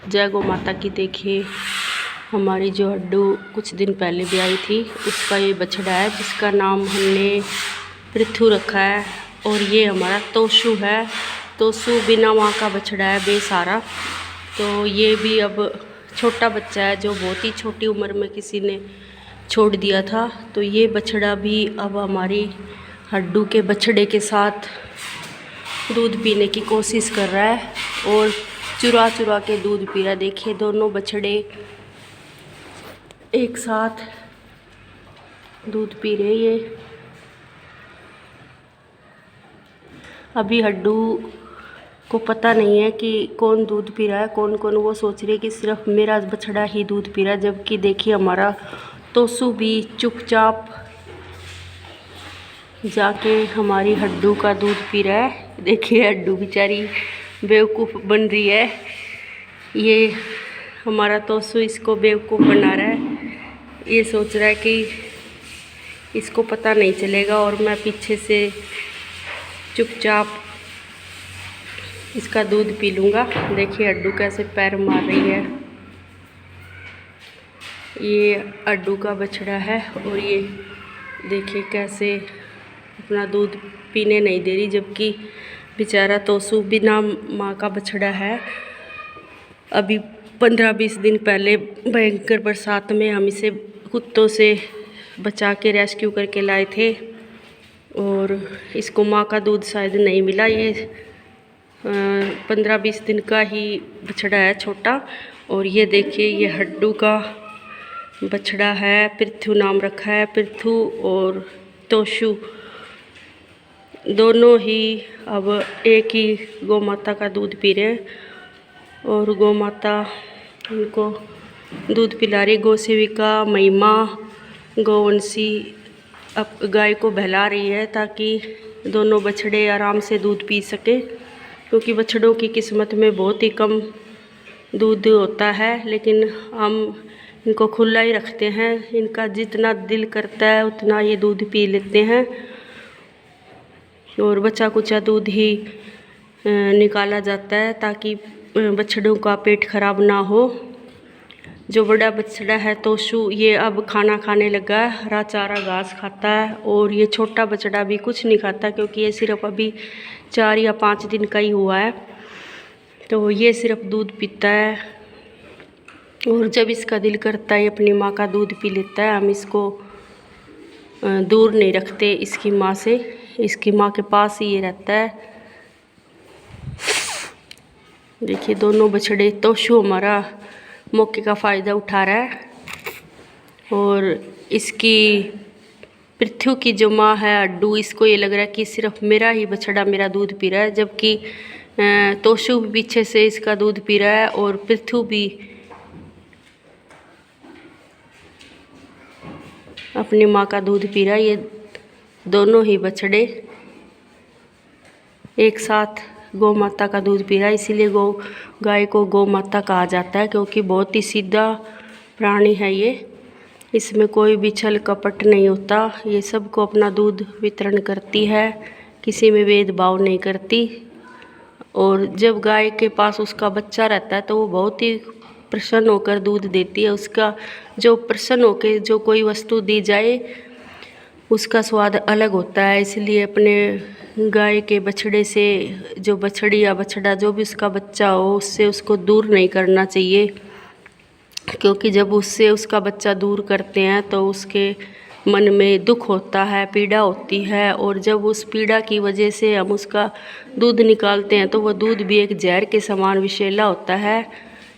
जय गौ माता की। देखिए हमारी जो हड्डू कुछ दिन पहले भी आई थी, उसका ये बछड़ा है जिसका नाम हमने पृथु रखा है। और ये हमारा तोशु है। तोशु बिना माँ का बछड़ा है, बेसहारा। तो ये भी अब छोटा बच्चा है जो बहुत ही छोटी उम्र में किसी ने छोड़ दिया था। तो ये बछड़ा भी अब हमारी हड्डू के बछड़े के साथ दूध पीने की कोशिश कर रहा है और चुरा चुरा के दूध पी रहा है। देखिए दोनों बछड़े एक साथ दूध पी रहे। ये अभी हड्डू को पता नहीं है कि कौन दूध पी रहा है, कौन कौन। वो सोच रहे कि सिर्फ मेरा बछड़ा ही दूध पी रहा है, जबकि देखिए हमारा तोशु भी चुपचाप जाके हमारी हड्डू का दूध पी रहा है। देखिए हड्डू बेचारी बेवकूफ़ बन रही है। ये हमारा तोशु इसको बेवकूफ़ बना रहा है। ये सोच रहा है कि इसको पता नहीं चलेगा और मैं पीछे से चुपचाप इसका दूध पी लूँगा। देखिए हड्डू कैसे पैर मार रही है। ये हड्डू का बछड़ा है और ये देखिए कैसे अपना दूध पीने नहीं दे रही, जबकि बेचारा तोशु बिना माँ का बछड़ा है। अभी 15-20 दिन पहले भयंकर बरसात में हम इसे कुत्तों से बचा के रेस्क्यू करके लाए थे और इसको माँ का दूध शायद नहीं मिला। ये 15-20 दिन का ही बछड़ा है, छोटा। और ये देखिए ये हड्डू का बछड़ा है, पृथु नाम रखा है। पृथु और तोशु दोनों ही अब एक ही गौ माता का दूध पी रहे हैं और गौ माता उनको दूध पिला रही। गौ सेविका महिमा गौवंशी अब गाय को बहला रही है ताकि दोनों बछड़े आराम से दूध पी सके, क्योंकि बछड़ों की किस्मत में बहुत ही कम दूध होता है। लेकिन हम इनको खुला ही रखते हैं, इनका जितना दिल करता है उतना ये दूध पी लेते हैं और बचा कुचा दूध ही निकाला जाता है ताकि बछड़ों का पेट खराब ना हो। जो बड़ा बछड़ा है तोशु, ये अब खाना खाने लगा है, हरा चारा घास खाता है। और ये छोटा बछड़ा भी कुछ नहीं खाता, क्योंकि ये सिर्फ अभी 4 या 5 दिन का ही हुआ है। तो ये सिर्फ दूध पीता है और जब इसका दिल करता है अपनी माँ का दूध पी लेता है। हम इसको दूर नहीं रखते इसकी माँ से, इसकी माँ के पास ही ये रहता है। देखिए दोनों बछड़े, तोशु हमारा मौके का फ़ायदा उठा रहा है और इसकी पृथु की जो माँ है हड्डू, इसको ये लग रहा है कि सिर्फ मेरा ही बछड़ा मेरा दूध पी रहा है, जबकि तोशु भी पीछे से इसका दूध पी रहा है और पृथु भी अपनी माँ का दूध पी रहा है। ये दोनों ही बछड़े एक साथ गौ माता का दूध पी रहा है। इसीलिए गाय को गौ माता कहा जाता है, क्योंकि बहुत ही सीधा प्राणी है ये। इसमें कोई भी छल कपट नहीं होता। ये सबको अपना दूध वितरण करती है, किसी में भेदभाव नहीं करती। और जब गाय के पास उसका बच्चा रहता है तो वो बहुत ही प्रसन्न होकर दूध देती है। उसका जो प्रसन्न होकर जो कोई वस्तु दी जाए उसका स्वाद अलग होता है। इसलिए अपने गाय के बछड़े से, जो बछड़ी या बछड़ा जो भी उसका बच्चा हो, उससे उसको दूर नहीं करना चाहिए, क्योंकि जब उससे उसका बच्चा दूर करते हैं तो उसके मन में दुख होता है, पीड़ा होती है। और जब उस पीड़ा की वजह से हम उसका दूध निकालते हैं तो वह दूध भी एक जहर के समान विषैला होता है,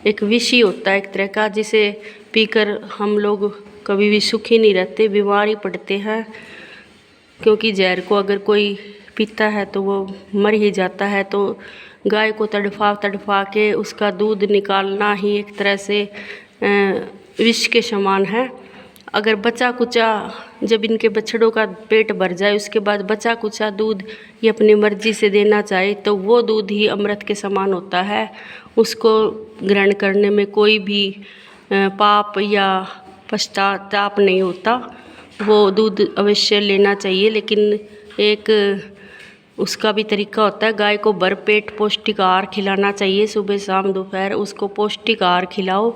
एक विषी होता है एक तरह का, जिसे पीकर हम लोग कभी भी सुखी नहीं रहते, बीमार ही पड़ते हैं। क्योंकि जहर को अगर कोई पीता है तो वो मर ही जाता है। तो गाय को तड़फा तड़फा के उसका दूध निकालना ही एक तरह से विष के समान है। अगर बचा कुचा, जब इनके बछड़ों का पेट भर जाए उसके बाद बचा कुचा दूध ये अपनी मर्जी से देना चाहे तो वो दूध ही अमृत के समान होता है। उसको ग्रहण करने में कोई भी पाप या पश्चाताप नहीं होता। वो दूध अवश्य लेना चाहिए। लेकिन एक उसका भी तरीका होता है। गाय को भरपेट पौष्टिक आहार खिलाना चाहिए, सुबह शाम दोपहर उसको पौष्टिक आहार खिलाओ,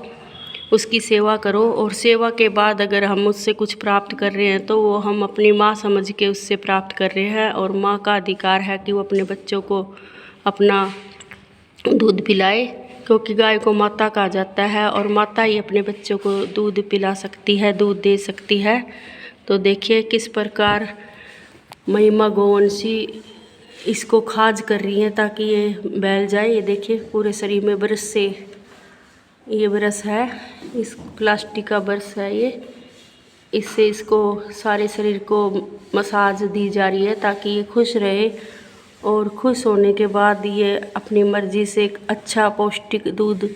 उसकी सेवा करो। और सेवा के बाद अगर हम उससे कुछ प्राप्त कर रहे हैं तो वो हम अपनी माँ समझ के उससे प्राप्त कर रहे हैं। और माँ का अधिकार है कि वो अपने बच्चों को अपना दूध पिलाए, क्योंकि गाय को माता कहा जाता है और माता ही अपने बच्चों को दूध पिला सकती है, दूध दे सकती है। तो देखिए किस प्रकार महिमा गोवंशी इसको खाज कर रही है ताकि ये बैल जाए। ये देखिए पूरे शरीर में ब्रश से, ये ब्रश है, इस प्लास्टिक का ब्रश है ये, इससे इसको सारे शरीर को मसाज दी जा रही है ताकि ये खुश रहे। और खुश होने के बाद ये अपनी मर्ज़ी से एक अच्छा पौष्टिक दूध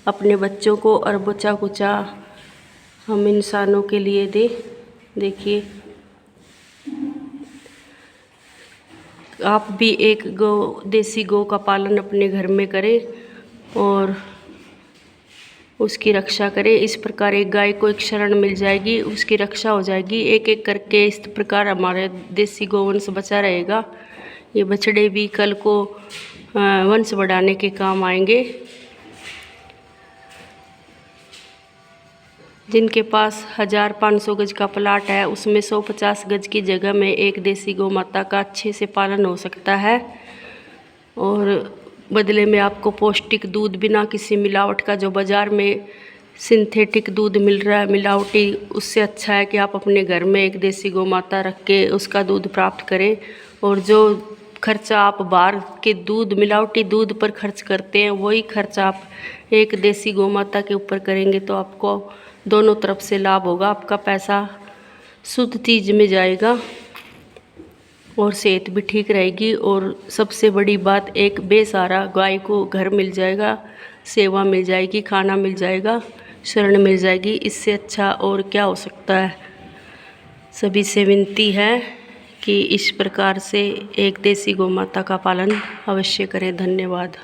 अपने बच्चों को और बचा कुचा हम इंसानों के लिए दे। देखिए आप भी एक देसी गौ का पालन अपने घर में करें और उसकी रक्षा करें। इस प्रकार एक गाय को एक शरण मिल जाएगी, उसकी रक्षा हो जाएगी। एक एक करके इस प्रकार हमारे देसी गोवंश बचा रहेगा। ये बछड़े भी कल को वंश बढ़ाने के काम आएंगे। जिनके पास 1500 गज का प्लाट है उसमें 150 गज की जगह में एक देसी गौ माता का अच्छे से पालन हो सकता है। और बदले में आपको पौष्टिक दूध बिना किसी मिलावट का, जो बाज़ार में सिंथेटिक दूध मिल रहा है मिलावटी, उससे अच्छा है कि आप अपने घर में एक देसी गौ माता रख के उसका दूध प्राप्त करें। और जो खर्चा आप बाहर के दूध, मिलावटी दूध पर खर्च करते हैं, वही खर्चा आप एक देसी गौ माता के ऊपर करेंगे तो आपको दोनों तरफ से लाभ होगा। आपका पैसा शुद्ध चीज़ में जाएगा और सेहत भी ठीक रहेगी। और सबसे बड़ी बात, एक बेसहारा गाय को घर मिल जाएगा, सेवा मिल जाएगी, खाना मिल जाएगा, शरण मिल जाएगी। इससे अच्छा और क्या हो सकता है। सभी से विनती है कि इस प्रकार से एक देसी गौ माता का पालन अवश्य करें। धन्यवाद।